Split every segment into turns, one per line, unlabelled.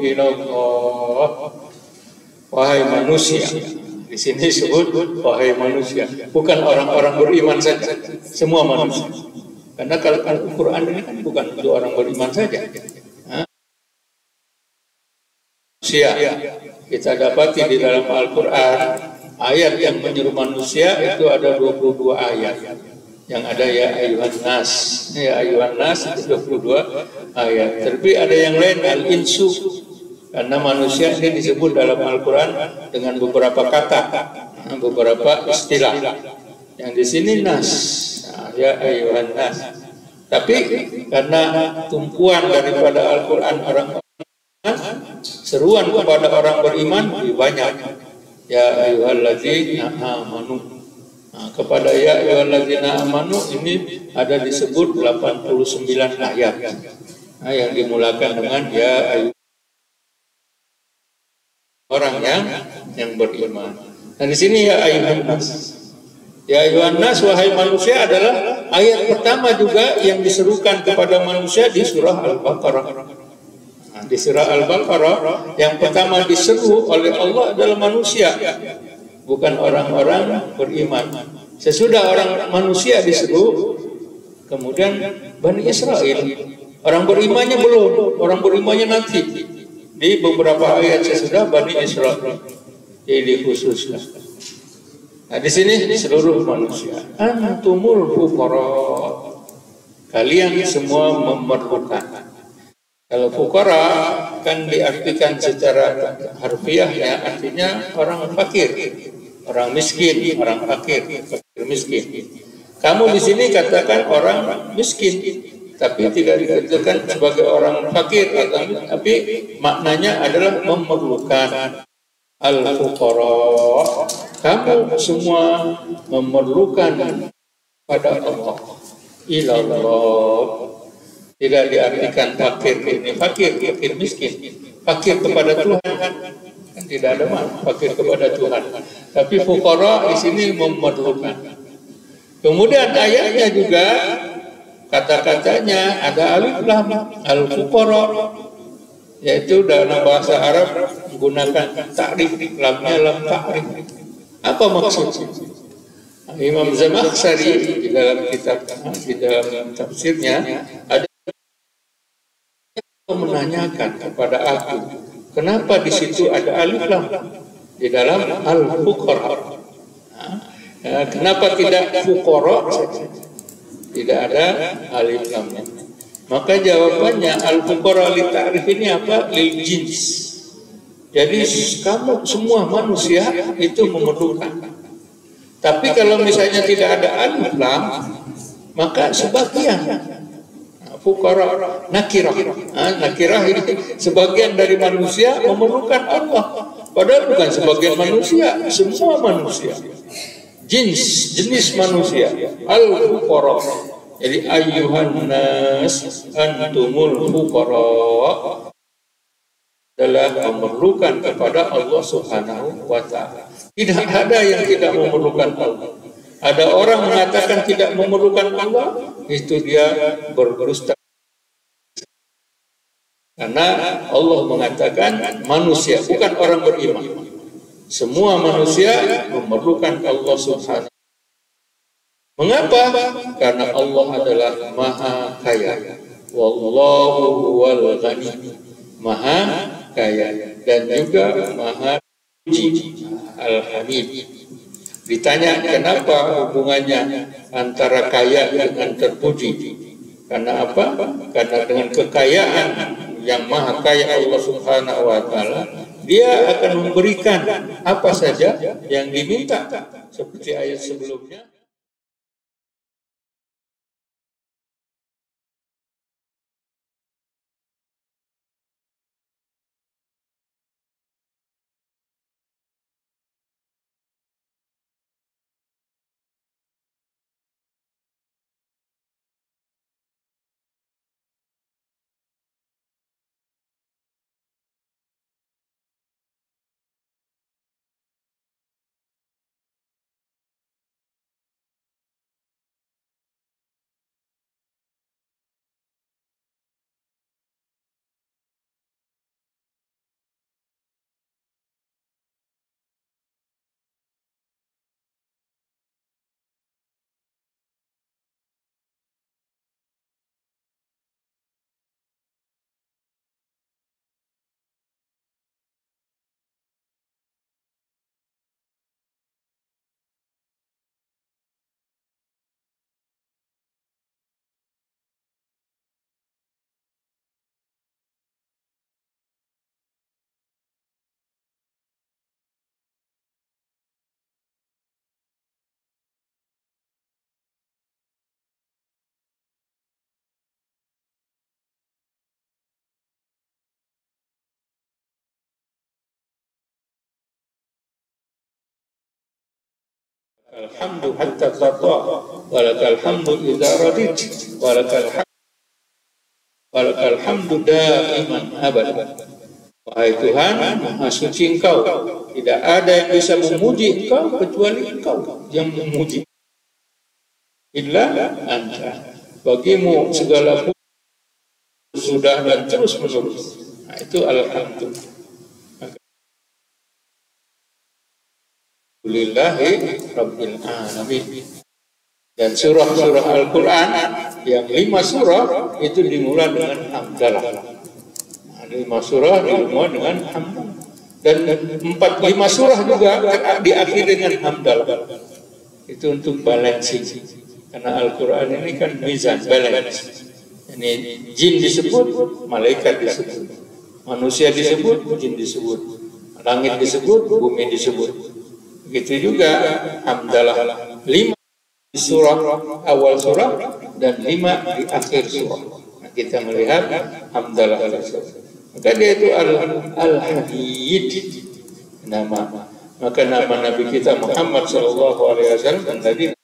ilallah. Wahai manusia, di sini disebut wahai manusia, bukan orang-orang beriman saja, semua manusia. Karena kalau Al-Quran ini kan bukan untuk orang beriman saja. Manusia, kita dapati di dalam Al-Quran ayat yang menyeru manusia itu ada 22 ayat. Yang ada ya ayuhan nas, ya ayuhan nas itu 22 ayat. Tapi ada yang lain al-insu, karena manusia ini disebut dalam Al-Quran dengan beberapa kata, beberapa istilah. Yang di sini nas, ya ayuhan nas. Tapi karena tumpuan daripada Al-Quran orang seruan kepada orang beriman lebih banyak. Ya ayyuhalladzina amanu. Kepada ya ayyuhalladzina amanu ini ada disebut 89 ayat. Yang dimulakan dengan ya ayyuhalladzina, orang yang beriman. Dan di sini ya ayyuhan nas. Ya ayyuhan nas, wahai manusia adalah ayat pertama juga yang diserukan kepada manusia di surah Al-Baqarah. Di surah Al-Baqarah yang pertama diseru oleh Allah adalah manusia, bukan orang-orang beriman. Sesudah orang manusia diseru, kemudian Bani Israel, orang berimannya belum, orang berimannya nanti. Di beberapa ayat sesudah Bani Israel ini dikhususkan. Nah di sini seluruh manusia, antumul fuqara, kalian semua memerlukan. Kalau fuqara kan diartikan secara harfiahnya artinya orang fakir, orang miskin, orang fakir, fakir miskin. Kamu di sini katakan orang miskin, tapi tidak dikatakan sebagai orang fakir, tapi maknanya adalah memerlukan. Al-fuqara, kamu semua memerlukan pada Allah. Ilallah, tidak diartikan fakir ini fakir, fakir miskin, fakir kepada Tuhan kan tidak ada makna fakir kepada Tuhan. Tapi fuqara di sini memerlukan. Kemudian ayatnya juga kata-katanya ada alif lam, al-fuqara, yaitu dalam bahasa Arab menggunakan ta'rif, lamnya lam ta'rif. Apa maksudnya? Imam Zamakhsyari di dalam kitab, di dalam tafsirnya ada menanyakan kepada aku, kenapa di situ ada alif lam di dalam al-fuqara? Kenapa tidak fuqara saja? Tidak ada alif lamnya. Maka jawabannya al-fuqara li ta'rif ini apa? Lil jins. Jadi kamu semua manusia itu memerlukan. Tapi kalau misalnya tidak ada alif lam, maka sebagian fuqara nakirah. Nakirah ini sebagian dari manusia memerlukan Allah. Padahal bukan sebagian manusia, semua manusia. Jenis manusia. Al-fuqara. Jadi ayyuhan nas antumul fuqara adalah memerlukan kepada Allah Subhanahu wa ta'ala. Tidak ada yang tidak memerlukan Allah. Ada orang mengatakan tidak memerlukan Allah, itu dia berdusta. Karena Allah mengatakan manusia, bukan orang beriman. Semua manusia memerlukan Allah Subhanahu. Mengapa? Karena Allah adalah Maha Kaya. Wallahu huwal ghani, Maha Kaya, dan juga Maha Puji, Al-Hamid. Ditanya kenapa hubungannya antara kaya dengan terpuji? Karena apa? Karena dengan kekayaan yang Maha Kaya Allah Subhanahu wa ta'ala, Dia akan memberikan apa saja yang diminta, seperti ayat sebelumnya. Alhamdu hatta qata, walakal hamdu idza radit, walakal hamdu daiman abad. Wahai Tuhan, Maha Suci Engkau, tidak ada yang bisa memuji Engkau kecuali Engkau yang memuji. Illa Anta. Bagimu segala puji sudah dan terus menerus. Nah, itu alhamdulillah. Alhamdulillahi Rabbil Alamin. Dan surah-surah Al-Quran yang 5 surah itu dimulai dengan hamdalah. 5 surah dimulai dengan hamdalah. Dan 5 surah juga diakhiri dengan hamdalah. Itu untuk balancing. Karena Al-Quran ini kan mizan, balance. Ini jin disebut, malaikat disebut, manusia disebut, jin disebut, langit disebut, bumi disebut. Begitu juga hamdalah 5 di surah awal surah dan 5 di akhir surah. Nah, kita melihat hamdalah tersebut. Maka dia itu Al-Hadid nama. Maka nama Nabi kita Muhammad SAW dan tadi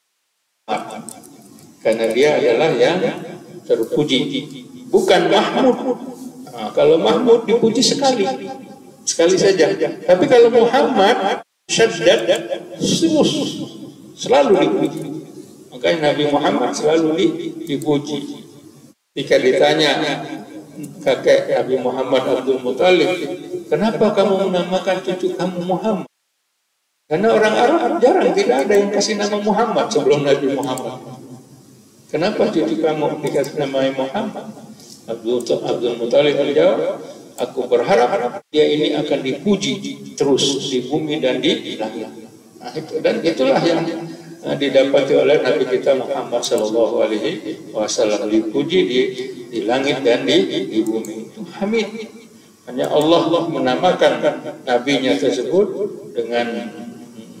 karena dia adalah yang terpuji, bukan Mahmud. Nah, kalau Mahmud dipuji sekali saja. Tapi kalau Muhammad syaddad terus selalu dipuji. Makanya Nabi Muhammad selalu dipuji. Jika ditanya kakek Nabi Muhammad Abdul Muthalib, kenapa kamu menamakan cucu kamu Muhammad? Karena orang Arab jarang, tidak ada yang kasih nama Muhammad sebelum Nabi Muhammad. Kenapa cucu kamu dikasih nama Muhammad? Abdul Muthalib menjawab, aku berharap dia ini akan dipuji terus di bumi dan di langit. Nah, dan itulah yang didapati oleh Nabi kita Muhammad Sallallahu Alaihi Wasallam, dipuji di langit dan di bumi. Itu Hamid. Hanya Allah menamakan nabinya tersebut dengan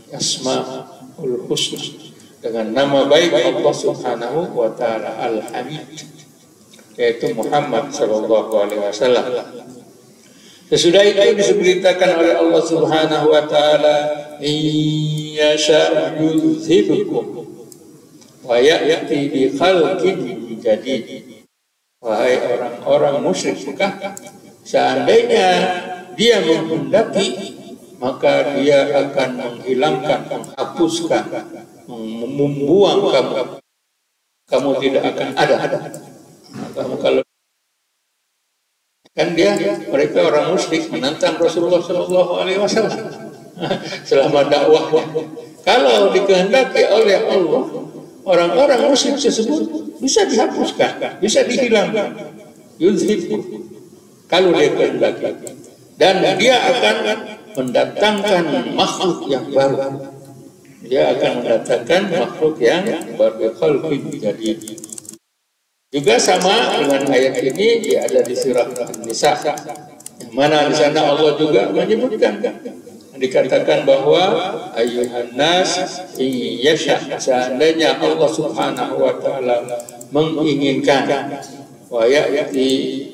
Asmaul Husna, dengan nama baik Allah Subhanahu wa Ta'ala, Al-Hamid, yaitu Muhammad Sallallahu Alaihi Wasallam. Sesudah itu diberitakan oleh Allah Subhanahu wa Ta'ala, "Iyyasha yuzhibukum wa ya'ti bi khalqin jadid." Wahai orang-orang musyrik Mekah, seandainya dia menghendaki, maka dia akan menghilangkan, menghapuskan, membuang kamu tidak akan ada. Kamu kalau kan mereka orang musyrik menantang Rasulullah Shallallahu Alaihi Wasallam selama dakwahnya. Kalau dikehendaki oleh Allah, orang-orang musyrik tersebut bisa dihapuskan, bisa dihilangkan, yuzhibu, kalau dia kehendaki, dan dia akan mendatangkan makhluk yang baru. Dia akan mendatangkan makhluk yang baru, khalqin jadid. Juga sama dengan ayat ini ada di surah An-Nisa, yang mana di sana Allah juga menyebutkan, dikatakan bahwa ayyuhan nas iyyasha, seandainya Allah Subhanahu wa Ta'ala menginginkan, wa ya'ti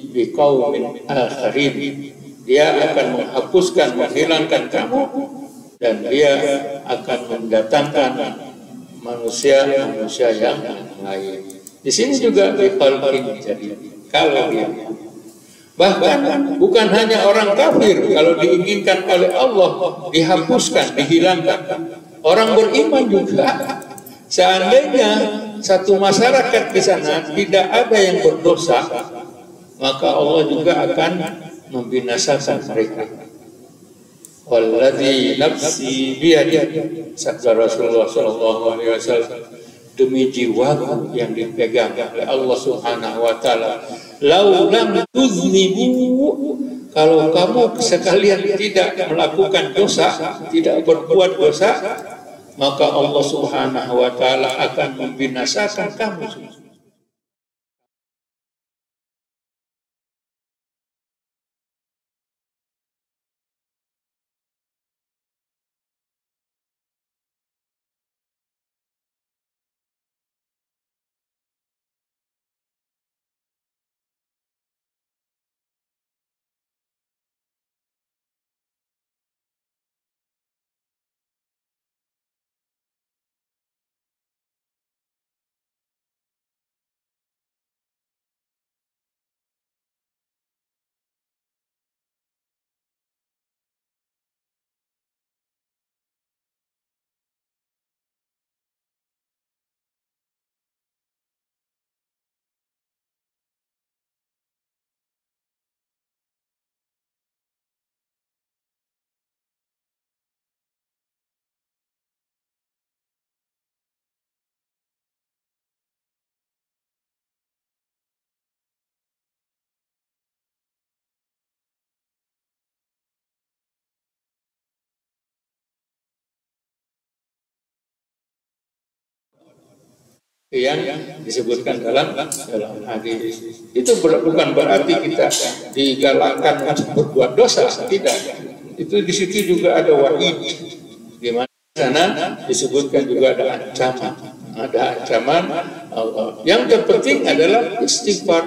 biqaumin akharin, dia akan menghapuskan, menghilangkan kamu, dan dia akan mendatangkan manusia yang lain. Di sini juga biqalqin jadi kalau dia, bahkan bukan hanya orang kafir kalau diinginkan oleh Allah dihapuskan, dihilangkan, orang beriman juga. Seandainya satu masyarakat di sana tidak ada yang berdosa, maka Allah juga akan membinasakan mereka. Walladzi nafsi biyadihi, sabda Rasulullah sallallahu alaihi wasallam, demi jiwaku yang dipegang oleh Allah Subhanahu wa Ta'ala, lau lam tuznibu, kalau kamu sekalian tidak melakukan dosa, tidak berbuat dosa, maka Allah Subhanahu wa Ta'ala akan membinasakan kamu. yang disebutkan dalam hadis. Itu bukan berarti kita digalakkan untuk berbuat dosa, tidak. Itu di situ juga ada wa'id, di mana sana disebutkan juga ada ancaman Allah. Yang terpenting adalah istighfar,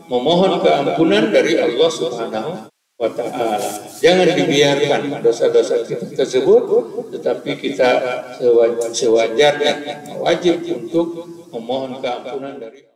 memohon keampunan dari Allah Subhanahu wa ta'ala. Jangan dibiarkan dosa-dosa kita tersebut, tetapi kita sewajarnya wajib untuk memohon keampunan dari Allah.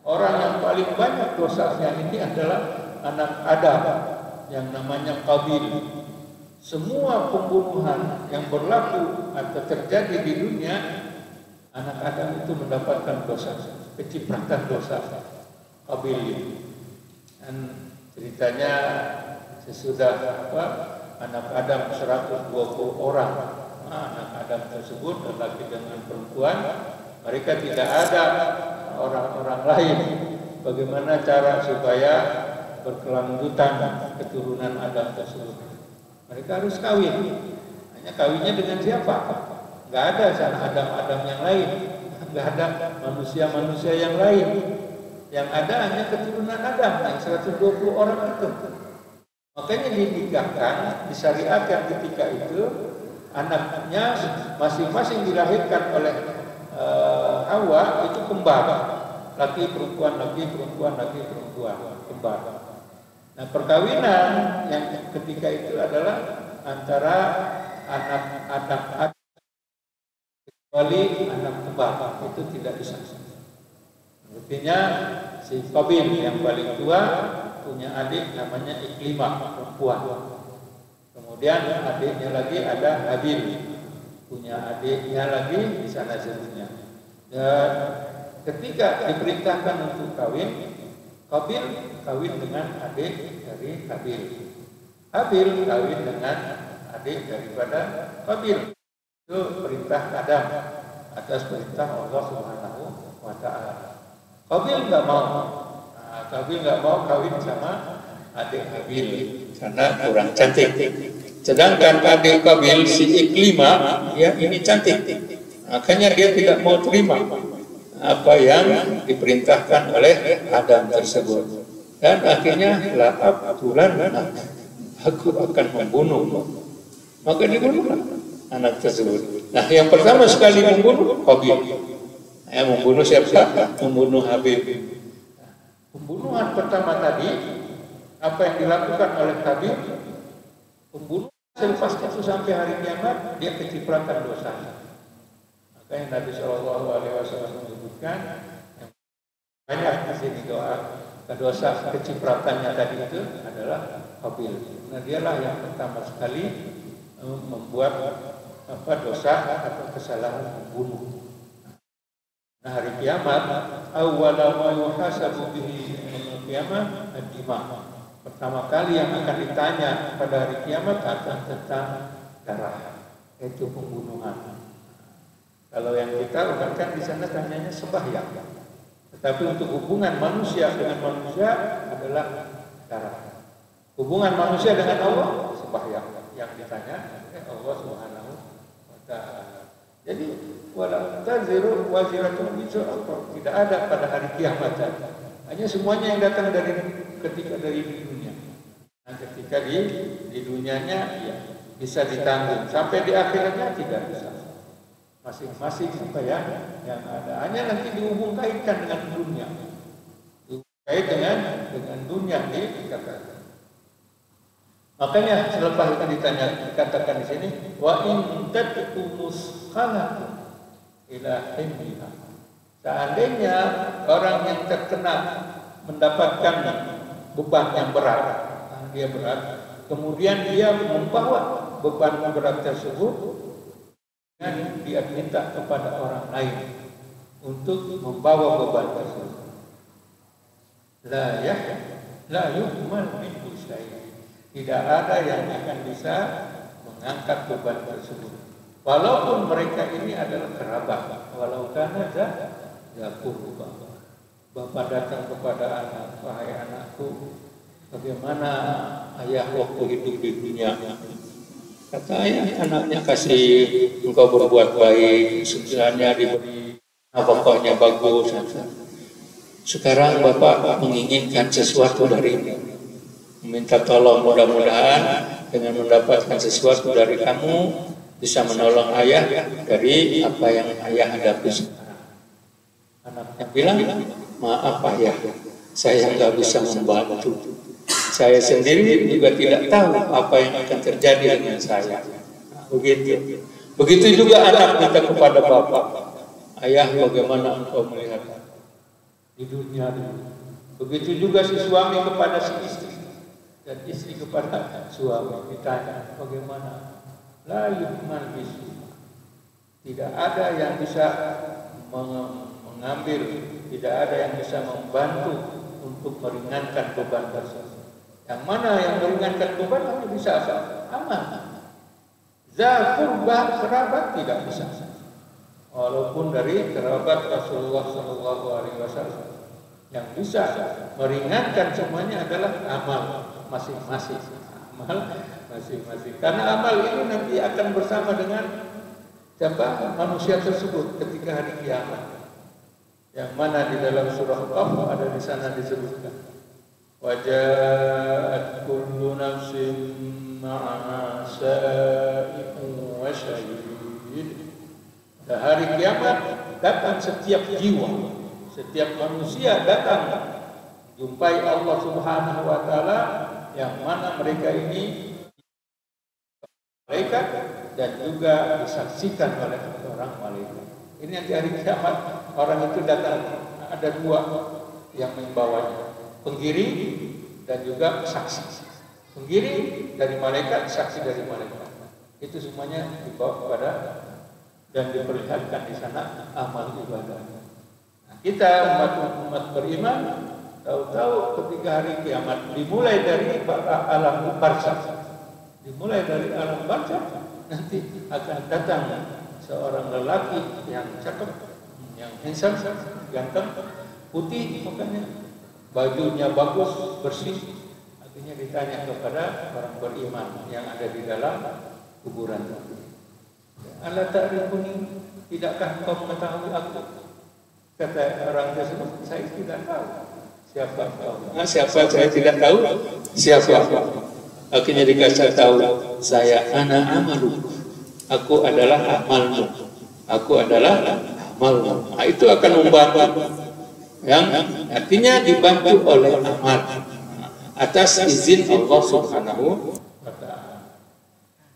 Orang yang paling banyak dosanya ini adalah anak Adam yang namanya Qabil. Semua pembunuhan yang berlaku atau terjadi di dunia, anak Adam itu mendapatkan dosa, kecipratan dosa Qabil. Dan ceritanya sesudah anak Adam 120 orang, anak Adam tersebut laki dengan perempuan, mereka tidak ada orang-orang lain. Bagaimana cara supaya berkelanjutan keturunan Adam tersebut? Mereka harus kawin. Hanya kawinnya dengan siapa? Gak ada sana Adam-Adam yang lain, gak ada manusia-manusia yang lain. Yang ada hanya keturunan Adam yang 120 orang itu. Makanya dinikahkan, disyariatkan ketika itu, anaknya masing-masing dilahirkan oleh Hawa itu kembar, laki perempuan, laki perempuan, laki perempuan, kembar. Nah, perkawinan yang ketika itu adalah antara anak kecuali anak kembar, itu tidak bisa. Artinya si Qabil yang paling tua punya adik namanya Iklimah, perempuan. Kemudian adiknya lagi ada Habil, punya adiknya lagi di sana sebutnya. Dan ketika diperintahkan untuk kawin, Qabil kawin dengan adik dari Habil, Habil kawin dengan adik daripada Qabil. Itu perintah Adam atas perintah Allah Subhanahu wa ta'ala. Qabil nggak mau, Qabil nggak mau kawin sama adik Habil karena kurang cantik. Sedangkan adik Qabil si Iklimah, ya ini cantik, makanya dia tidak mau terima apa yang diperintahkan oleh Adam tersebut. Dan akhirnya Lahab bulan, aku akan membunuh. Maka dibunuhlah anak tersebut. Nah, yang pertama sekali membunuh Qabil. Membunuh siapa? Membunuh Habil. Pembunuhan pertama tadi, apa yang dilakukan oleh Qabil? Pembunuh selepas itu sampai hari kiamat dia kecipratan dosa. Makanya Nabi Shallallahu Alaihi Wasallam menyebutkan yang banyak di sini dosa kecipratannya tadi itu adalah Qabil. Nah dialah yang pertama sekali membuat dosa atau kesalahan membunuh. Nah hari kiamat awwala ma yuhasabu bihi yaumil qiyamah ad-dima. Pertama kali yang akan ditanya pada hari kiamat akan tentang darah, yaitu pembunuhan. Kalau yang kita lakukan di sana tanyanya sembahyang. Tetapi untuk hubungan manusia dengan manusia adalah darah. Hubungan manusia dengan Allah sembahyang. Yang ditanya Allah Subhanahu wa taala. Jadi wala taziru waziratun wizra ukhra. Tidak ada pada hari kiamat. Hanya semuanya yang datang ketika dari dunia. Nah, ketika di dunianya ya, bisa ditanggung. Sampai di akhiratnya tidak bisa. Masing-masing apa ya yang ada. Hanya nanti dihubung kaitkan dengan dunia. Kait dengan dunia dikatakan. Makanya selepas itu dikatakan di sini wa in tad'umus khalaq ila himmiha. Seandainya orang yang terkena mendapatkan beban yang berat, dia berat, kemudian dia membawa beban berat tersebut dan dia minta kepada orang lain untuk membawa beban tersebut. La yuhmal minhu syai'. Tidak ada yang akan bisa mengangkat beban tersebut. Walaupun mereka ini adalah kerabat, walau kana qurba. Bapak datang kepada anak, wahai anakku, bagaimana ayah waktu hidup di dunia? Kata ayah, anaknya kasih engkau berbuat baik, sebenarnya diberi pokoknya bagus. Sekarang bapak menginginkan sesuatu darimu. Minta tolong, mudah-mudahan dengan mendapatkan sesuatu dari kamu bisa menolong ayah dari apa yang ayah hadapi sekarang. Anaknya bilang, maaf ayah, saya nggak bisa membantu. Saya sendiri juga tidak tahu apa yang akan terjadi dengan saya. Begitu. Begitu juga anak minta kepada bapak, ayah bagaimana engkau melihat di dunia ini. Begitu juga si suami kepada si istri. Dan istri kepada suami ditanya bagaimana la yuhmal bisu. Tidak ada yang bisa mengambil, tidak ada yang bisa membantu untuk meringankan beban tersebut. Yang mana yang meringankan beban hanya bisa apa? Amal. Zakurba kerabat tidak bisa. Walaupun dari kerabat Rasulullah SAW yang bisa meringankan semuanya adalah amal. Masing-masing amal masing-masing karena amal ini nanti akan bersama dengan siapa manusia tersebut ketika hari kiamat yang mana di dalam surah Qaf ada di sana disebutkan waja'at kullu nafsin ma'a sa'iqun wa syahid. Pada hari kiamat datang setiap jiwa, setiap manusia datang jumpai Allah Subhanahu wa taala yang mana mereka ini malaikat dan juga disaksikan oleh seorang malaikat. Ini nanti hari kiamat orang itu datang ada dua yang membawanya, penggiring dan juga saksi. Penggiring dari malaikat, saksi dari malaikat. Itu semuanya dibawa kepada dan diperlihatkan di sana amal ibadah. Nah, kita umat beriman tahu-tahu ketika hari kiamat dimulai dari alam barzakh, dimulai dari alam barzakh nanti akan datang seorang lelaki yang cakep, yang handsome, ganteng, putih, makanya bajunya bagus, bersih. Artinya ditanya kepada orang beriman yang ada di dalam kuburan. Ala ta'rifuni, tidakkah kau mengetahui aku? Kata orang tersebut, saya tidak tahu. Siapa kau? Nah, siapa saya tidak tahu? Siapa? Akhirnya dikasih tahu, saya anak amalu. Aku adalah amalmu. Aku adalah amalmu. Nah, itu akan membantu. Yang artinya dibantu oleh amal atas izin Allah Subhanahu wa ta'ala.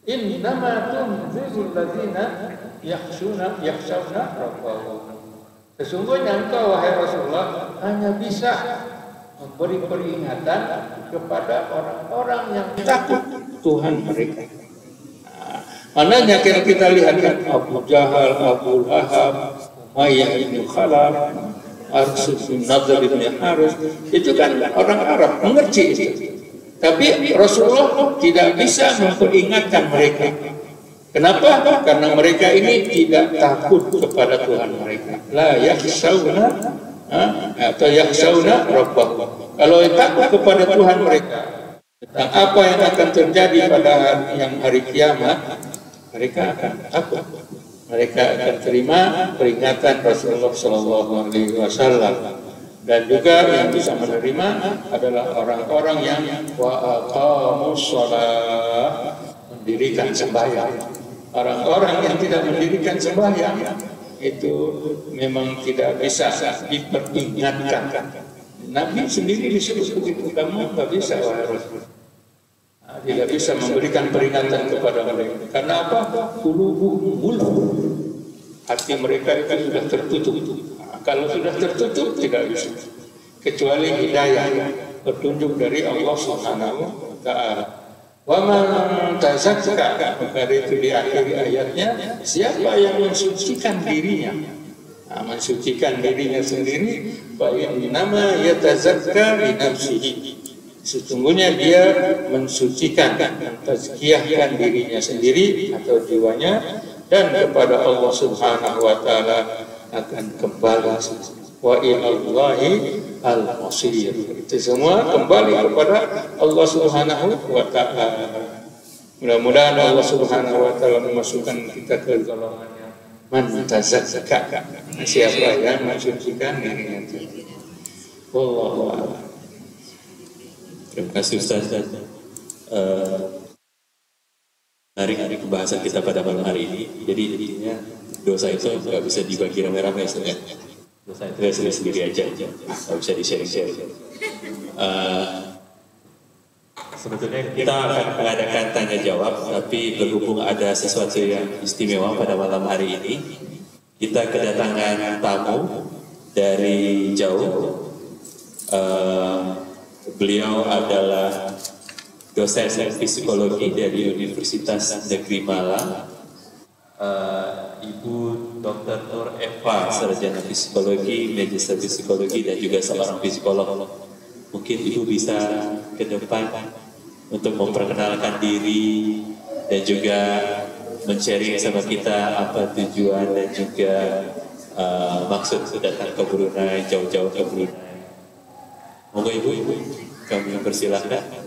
Innama tunzirul ladzina yakhshawna rabbahum. Sesungguhnya engkau wahai Rasulullah hanya bisa memberi peringatan kepada orang-orang yang takut Tuhan mereka. Maknanya kita lihat kan Abu Jahal, Abu Lahab, Umayyah bin Khalaf, Arsus bin Nadhr bin Harith, itu kan orang Arab mengerti itu. Tapi Rasulullah tidak bisa memperingatkan mereka. Kenapa? Karena mereka ini tidak takut kepada Tuhan mereka. La yakhshawna atau yakhshawna rabbahum. Kalau takut kepada Tuhan mereka tentang apa yang akan terjadi pada hari kiamat, mereka akan takut. Mereka akan terima peringatan Rasulullah Shallallahu Alaihi Wasallam. Dan juga yang bisa menerima adalah orang-orang yang wa'aqamus shalah, mendirikan sembahyang. Orang-orang yang tidak mendirikan sembahyang itu memang tidak bisa diperingatkan. Nabi sendiri disebut begitu, kamu nggak bisa wahai Rasul. Tidak bisa memberikan peringatan kepada mereka. Karena apa? Qulubuhum, hati mereka itu sudah tertutup. Kalau sudah tertutup tidak bisa, kecuali hidayah, petunjuk dari Allah Subhanahu wa Ta'ala. Wa man tazakka, maka itu di akhir ayatnya, siapa yang mensucikan dirinya, mensucikan dirinya sendiri, fa innama yatazakka li nafsihi. Sesungguhnya dia mensucikan, mentazkiyahkan dirinya sendiri atau jiwanya, dan kepada Allah Subhanahu wa Ta'ala akan kembali. Wa ilallahi al-masir. Itu semua kembali kepada Allah Subhanahu wa Ta'ala. Mudah-mudahan Allah Subhanahu wa Ta'ala memasukkan kita ke golongannya man tazakka, siapa yang mensucikan dirinya. Wallahu a'lam.
Terima kasih Ustaz. Hari pembahasan kita pada malam hari ini. Jadi intinya dosa itu nggak bisa dibagi rame-rame ya. Dosa itu ya sendiri aja, nggak bisa di-sharing-sharing. Sebetulnya kita akan mengadakan tanya jawab, tapi berhubung ada sesuatu yang istimewa pada malam hari ini, kita kedatangan tamu dari jauh. Beliau adalah dosen psikologi dari Universitas Negeri Malang, Ibu Dr. Nur Eva, sarjana psikologi, magister psikologi, dan juga seorang psikolog. Mungkin Ibu bisa ke depan untuk memperkenalkan diri dan juga men-sharing sama kita apa tujuan dan juga maksud datang ke Brunei, jauh-jauh ke Brunei. Monggo Ibu, kami persilahkan.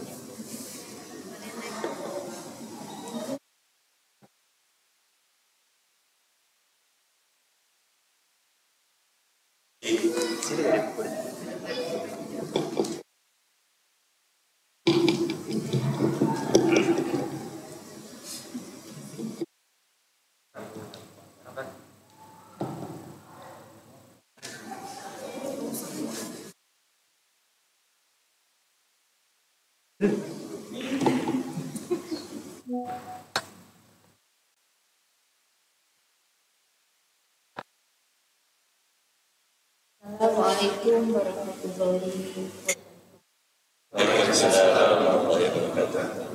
Assalamualaikum warahmatullahi wabarakatuh.
Waalaikumsalam warahmatullahi wabarakatuh.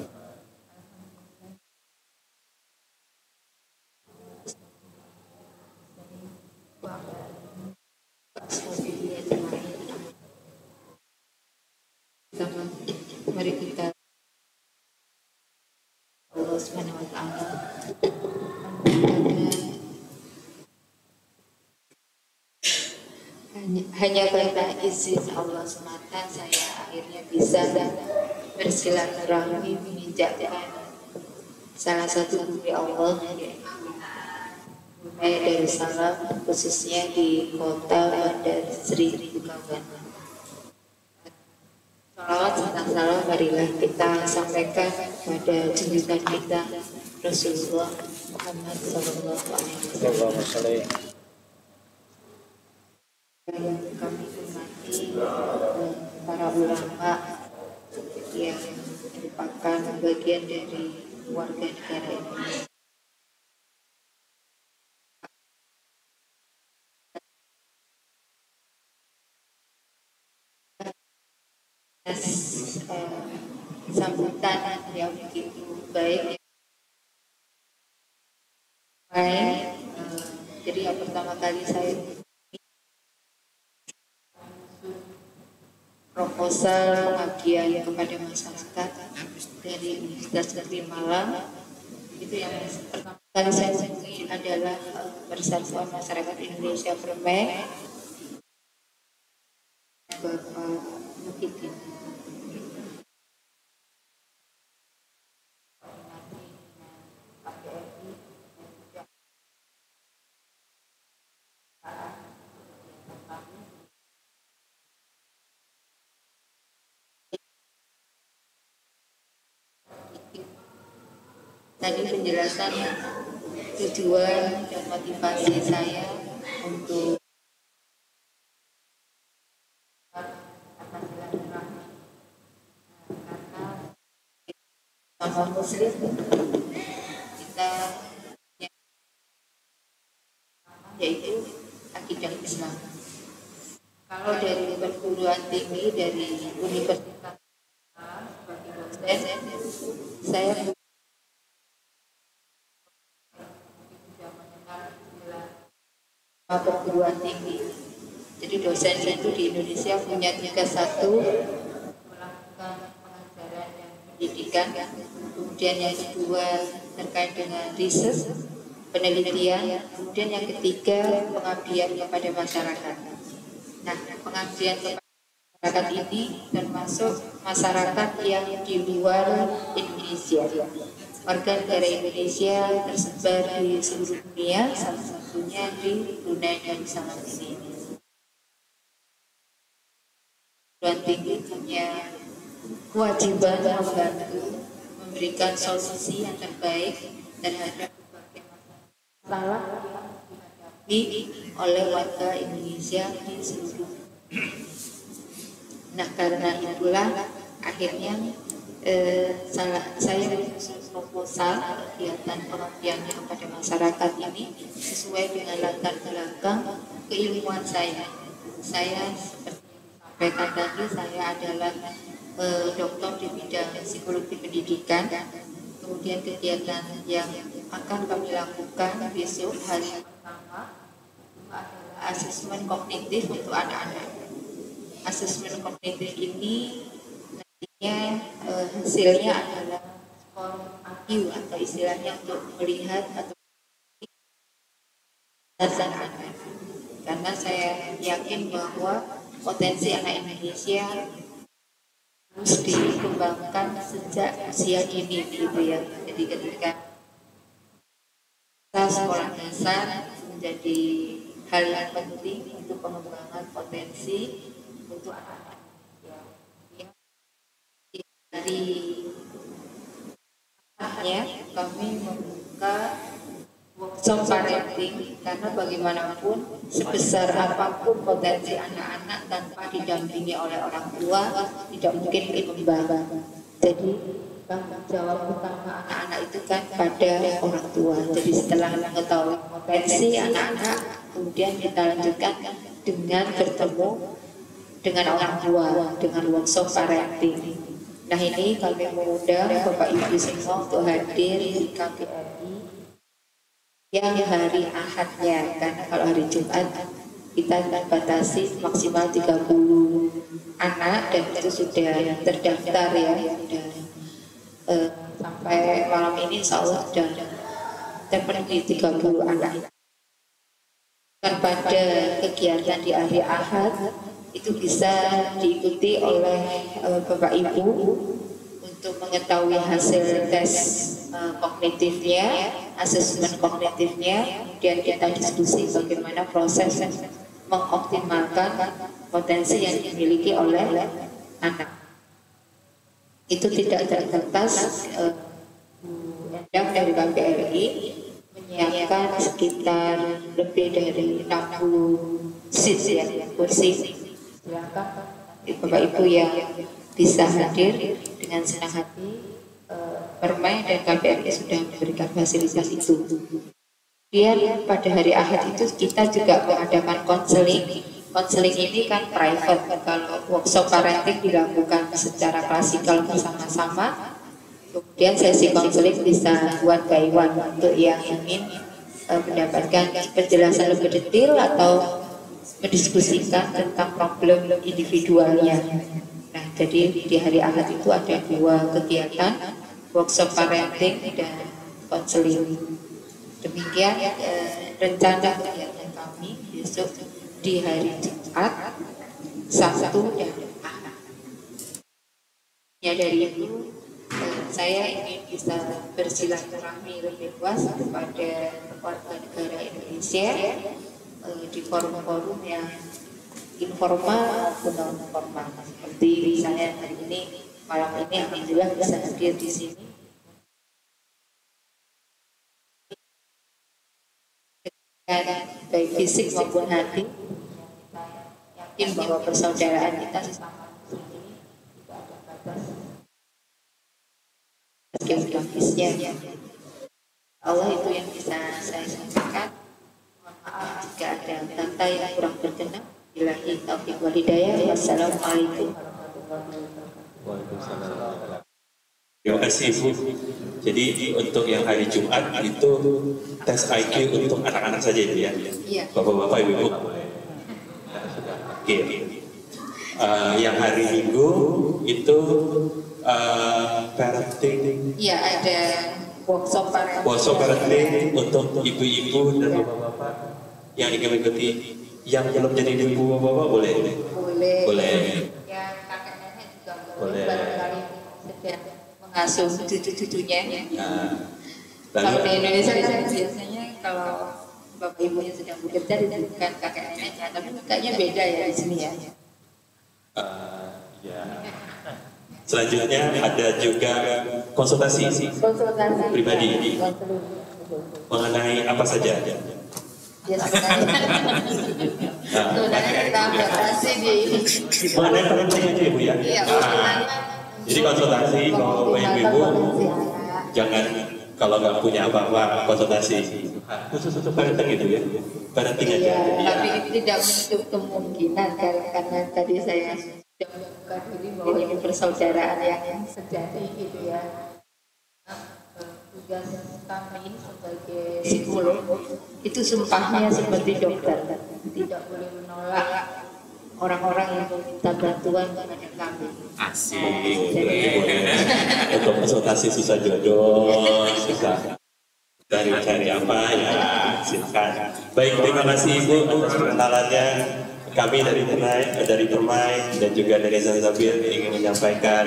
Mari kita Allah Subhanahu wa Ta'ala. Hanya karena izin Allah semata saya akhirnya bisa bersilaturahmi menginjakkan salah satu bumi Allah Brunei Darussalam, khususnya di kota Bandar Sri Begawan. Salawat serta salam marilah kita sampaikan pada junjungan kita Rasulullah Muhammad Sallallahu Alaihi Wasallam. Yang kami hormati para ulama yang merupakan bagian dari warga negara Indonesia. Sambutan yang begitu baik. Jadi yang pertama kali saya proposal pengabdian kepada masyarakat dari Universitas Negeri Malang, itu yang pertama kali saya temui adalah Persatuan Masyarakat Indonesia Permen, Bapak Muhyiddin. Tadi penjelasan tujuan dan motivasi saya untuk sama Muslim kita yaitu akidah Islam. Kalau dari perguruan tinggi dari Universitas sebagai dosen, saya perguruan tinggi. Jadi dosen itu di Indonesia punya 31 melakukan pengajaran dan pendidikan. Kemudian yang kedua terkait dengan riset, penelitian. Kemudian yang ketiga pengabdian kepada masyarakat. Nah, pengabdian kepada masyarakat ini termasuk masyarakat yang di luar Indonesia. Warga negara Indonesia tersebar di seluruh dunia, salah satunya di Brunei Darussalam ini. Perguruan tinggi punya kewajiban membantu memberikan solusi yang terbaik terhadap berbagai masalah yang dihadapi oleh warga Indonesia di seluruh. Nah, karena itulah akhirnya saya menyusun proposal kegiatan pengabdiannya kepada masyarakat ini sesuai dengan latar belakang keilmuan saya. Saya seperti yang disampaikan tadi, saya adalah doktor di bidang psikologi pendidikan. Kemudian kegiatan yang akan kami lakukan besok hari pertama adalah asesmen kognitif untuk anak-anak. Asesmen kognitif ini nantinya hasilnya adalah skor IQ atau istilahnya untuk melihat atau anak-anak. Karena saya yakin bahwa potensi anak Indonesia harus dikembangkan sejak usia dini gitu ya. Jadi ketika sekolah dasar menjadi hal yang penting untuk pengembangan potensi untuk anak-anak. Dari kami membuka workshop parenting karena bagaimanapun sebesar apapun potensi anak-anak tanpa didampingi oleh orang tua tidak mungkin berkembang. Jadi tanggung jawab utama anak-anak itu kan pada orang tua. Jadi setelah mengetahui potensi anak-anak, kemudian kita lanjutkan dengan bertemu dengan orang tua dengan workshop parenting. Nah, ini kami mengundang Bapak Ibu semua untuk hadir di KBRI yang hari Ahadnya, karena kalau hari Jumat kita batasi maksimal 30 anak dan itu sudah terdaftar ya, sudah sampai malam ini insya Allah sudah terpenuhi 30 anak. Dan pada kegiatan di hari Ahad itu bisa diikuti oleh Bapak Ibu untuk mengetahui hasil tes kognitifnya, asesmen kognitifnya, kemudian kita diskusi bagaimana proses mengoptimalkan potensi yang dimiliki oleh anak. Itu tidak terbatas. Endang dari KBRI menyiapkan sekitar lebih dari 60 seat ya, kursi. Silakan Bapak Ibu yang bisa hadir dengan senang hati Permai dan KBRI sudah memberikan fasilitas itu. Kemudian pada hari Ahad itu kita juga mengadakan konseling. Konseling ini kan private. Kalau workshop parenting dilakukan secara klasikal bersama-sama. Kemudian sesi konseling bisa one by one untuk yang ingin mendapatkan penjelasan lebih detail atau mendiskusikan tentang problem individualnya. Nah, jadi di hari Ahad itu ada 2 kegiatan, workshop parenting dan konseling. Demikian rencana kegiatan kami besok di hari Jumat, Sabtu dan Ahad. Ya, dari itu saya ingin bisa bersilaturahmi lebih luas kepada warga negara Indonesia di forum-forum yang informal maupun non formal, seperti misalnya hari ini, malam ini alhamdulillah bisa hadir di sini. Baik fisik maupun hati, yakin bahwa persaudaraan kita sesama muslim ini tidak ada batas geografisnya. Allah itu yang bisa saya sampaikan. Mohon maaf jika ada kata yang kurang berkenan. Billahi taufiq wal hidayah. Wassalamualaikum warahmatullahi wabarakatuh.
Terima kasih Ibu. Jadi untuk yang hari Jumat itu tes IQ untuk anak-anak saja itu ya?
Iya.
Bapak-bapak, Ibu-ibu. Oke. Yang hari Minggu itu parenting.
Iya, ada workshop parenting.
Workshop parenting untuk ibu-ibu dan bapak-bapak yang ingin mengikuti. Yang belum jadi ibu bapak-bapak boleh?
Boleh.
Boleh.
Yang kakek nenek juga
Boleh.
barangkali sedang mengasuh cucu-cucunya.
Nah,
Kalau di Indonesia kan biasanya kalau bapak ibunya sedang bekerja ditentukan kakek neneknya, tapi kayaknya beda ya di sini ya.
ya. Selanjutnya ada juga konsultasi pribadi mengenai apa saja.
Ya sebenarnya kita batasi di
Mengenai parenting aja Ibu ya.
Iya,
Jadi konsultasi kalau ibu-ibu jangan kalau nggak punya apa-apa konsultasi khusus untuk parenting itu ya. Parenting aja.
Tapi tidak menutup kemungkinan karena tadi saya sudah membuka diri bahwa ini persaudaraan yang sejati gitu ya. Tugas kami sebagai psikolog itu sumpahnya seperti dokter, tidak boleh menolak orang-orang yang meminta bantuan kepada kami.
Asik. Untuk konsultasi susah jodoh, susah cari apa ya silakan. Baik, terima kasih Ibu atas perkenalannya. Kami dari Permai dan juga dari Zanzabil ingin menyampaikan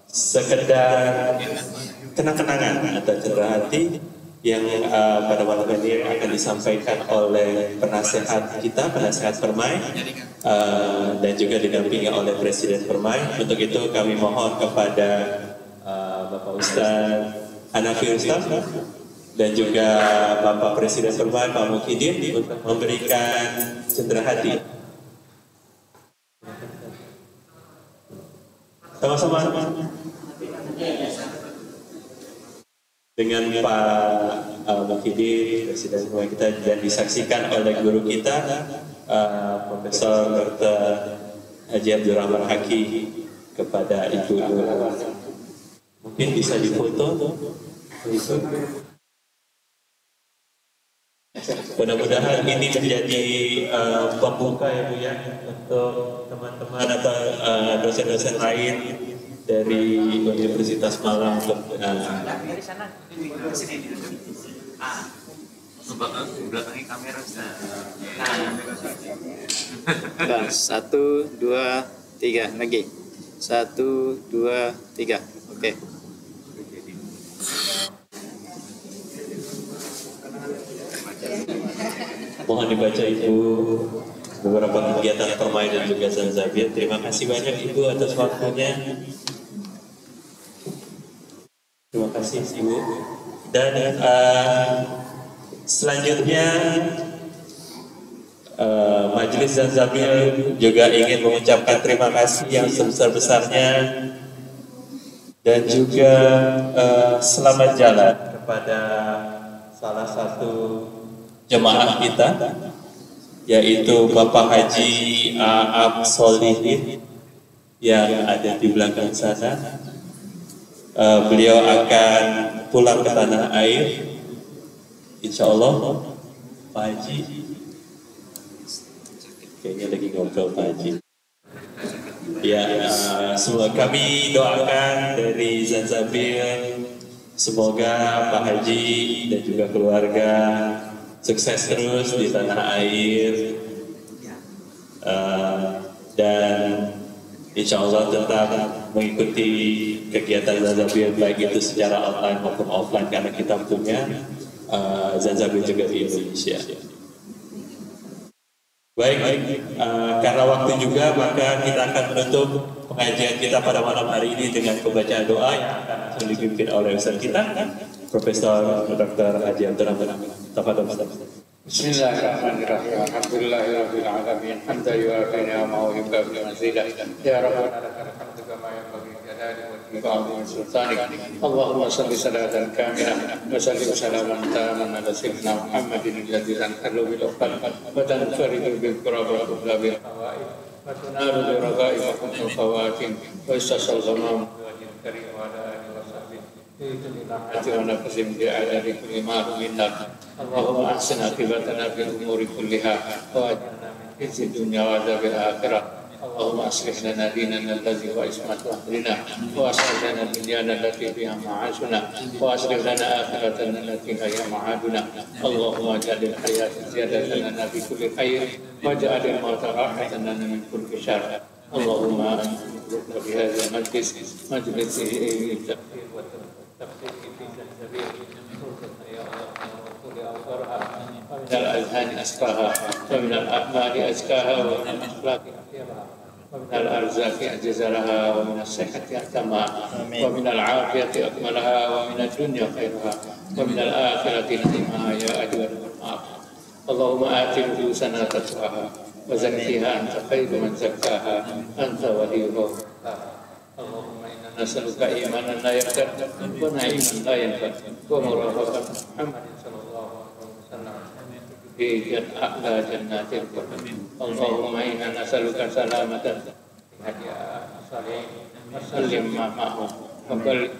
sekedar kenang-kenangan atau cendera hati yang pada malam ini akan disampaikan oleh penasehat kita, penasehat Permai, dan juga didampingi oleh Presiden Permai. Untuk itu kami mohon kepada Bapak Ustaz Hanafi Ustaz dan juga Bapak Presiden Permai Pak Mukhidin untuk memberikan cendera hati. Sama-sama dengan Pak Mukhidin, Presiden Permai kita, dan disaksikan oleh guru kita Profesor Dr. Haji Abdul Rahman Haki kepada Ibu. Mungkin bisa difoto. Mudah-mudahan ini menjadi pembuka ya Bu ya untuk teman-teman atau dosen-dosen lain dari Universitas Malang untuk
dari sana belakangi kamera.
Nah, 1, 2, 3 lagi. 1, 2, 3. Oke.
Mohon dibaca Ibu beberapa kegiatan Permai dan juga Zanzabil. Terima kasih banyak Ibu atas waktunya. Terima kasih Ibu. Dan selanjutnya Majelis Zanzabil juga ingin mengucapkan terima kasih yang sebesar-besarnya dan juga selamat jalan kepada salah satu jemaah kita, yaitu Bapak Haji Aab Solihin yang ada di belakang sana. Beliau akan pulang ke tanah air, insya Allah. Pak Haji kayaknya lagi ngobrol Pak Haji. Ya, semua kami doakan dari Zanzabil, semoga Pak Haji dan juga keluarga sukses terus di tanah air, dan insya Allah tetap mengikuti kegiatan Zanzabil baik itu secara online maupun offline, karena kita punya Zanzabil juga di Indonesia. Baik, karena waktu juga, maka kita akan menutup pengajian kita pada malam hari ini dengan pembacaan doa yang akan langsung dipimpin oleh Ustaz kita, Profesor Dr. Haji Abdurrahman. Tafadhol Ustaz.
Bismillahirrahmanirrahim. Alhamdulillahirabbil alamin. Hamdan yuwafi ni'amahu wa yukafi mazidah. Ya Rabbana lakal hamdu kama yanbaghi li jalali wajhika wa sultanik. Allahumma shalli salatan kamilah wa sallim salaman taman ala sayyidina Muhammadin alladzi tanhalu bil uqad wa tanfaridu bil qurab wa tubla bil hawaid wa tunalu bi ragha'i wa kuntul khawatim wa istasal ghamam wa wajhil karim wa ala alihi wa sahbihi ونقسم بعدد كل ما منا اللهم احسن عاقبتنا في الامور كلها واجرنا من خزي الدنيا وعذاب الاخره اللهم اصلح لنا ديننا الذي هو عصمه امرنا واصلح لنا دنيانا التي فيها معاشنا واصلح لنا اخرتنا التي هي معادنا اللهم اجعل الحياه زياده لنا في كل خير واجعل الموت راحه لنا من كل شر اللهم ارزقنا بهذا المجلس مجلس التفكير والتفسير في سبيل فرصة يا الله وكل أوفرها ومن الأذهان أسقاها ومن الأعمال أزكاها ومن الأخلاق أطيبها ومن الأرزاق أجزلها ومن الصحة أتمها ومن العافية أكملها ومن الدنيا خيرها ومن الآخرة نعيمها يا أجود المعاف اللهم آت نفوسنا تقواها وزكيها أنت خير من زكاها أنت وليها ومولاها اللهم إنا نسألك إيمانا لا يرتد ونعيما لا ينفد ومرافقة محمد صلى الله عليه وسلم في أعلى جنات الخلد اللهم إنا نسألك سلامة في هدي الصالحين وسلم ما معه وبلغ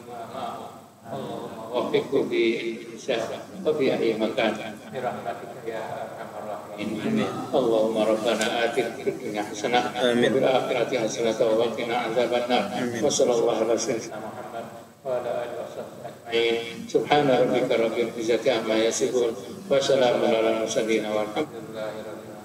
ما معه اللهم وفقه في الإنسان وفي أي مكان برحمتك يا أرحم الراحمين اللهم ربنا آتنا في الدنيا حسنة وفي الآخرة حسنة وقنا عذاب النار وصلى الله على سيدنا محمد وعلى آله وصحبه أجمعين سبحان ربك رب العزة عما يصفون وسلام على المرسلين والحمد لله رب العالمين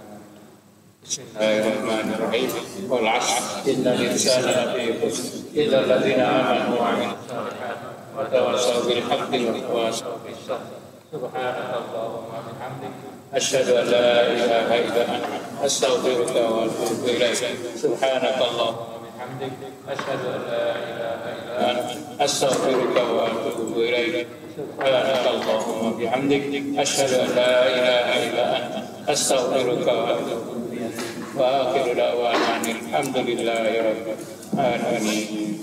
بسم الله الرحمن الرحيم والعصر إن الإنسان لفي خسر إلا الذين آمنوا وعملوا الصالحات وتواصوا بالحق وتواصوا بالصبر سبحانك اللهم وبحمدك أشهد أن لا إله إلا أنت أستغفرك وأتوب إليك سبحانك اللهم وبحمدك أشهد أن لا إله إلا أنت أستغفرك وأتوب إليك سبحانك اللهم وبحمدك أشهد أن لا إله إلا أنت أستغفرك وأتوب إليك وآخر دعوانا الحمد لله رب العالمين.